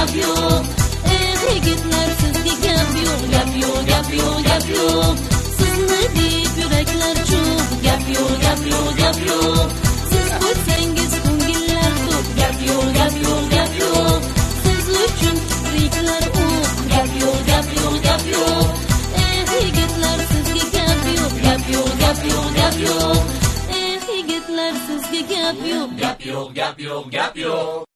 gap yo'q. Yigitlar sizga gap yo'q, gap yo'q, gap yo'q, gap yo'q. Sizni deb yuraklar cho'q, gap yo'q, gap yo'q, gap yo'q. Siz bo'lsangiz ko'ngillar to'q, gap yo'q, gap yo'q, gap yo'q. Siz uchun kipriklar o'q, gap yo'q, gap yo'q, gap yo'q. Yigitlar sizga gap yo'q, gap yo'q, gap yo'q, gap yo'q. Yigitlar sizga gap yo'q, gap yo'q, gap yo'q, gap yo'q.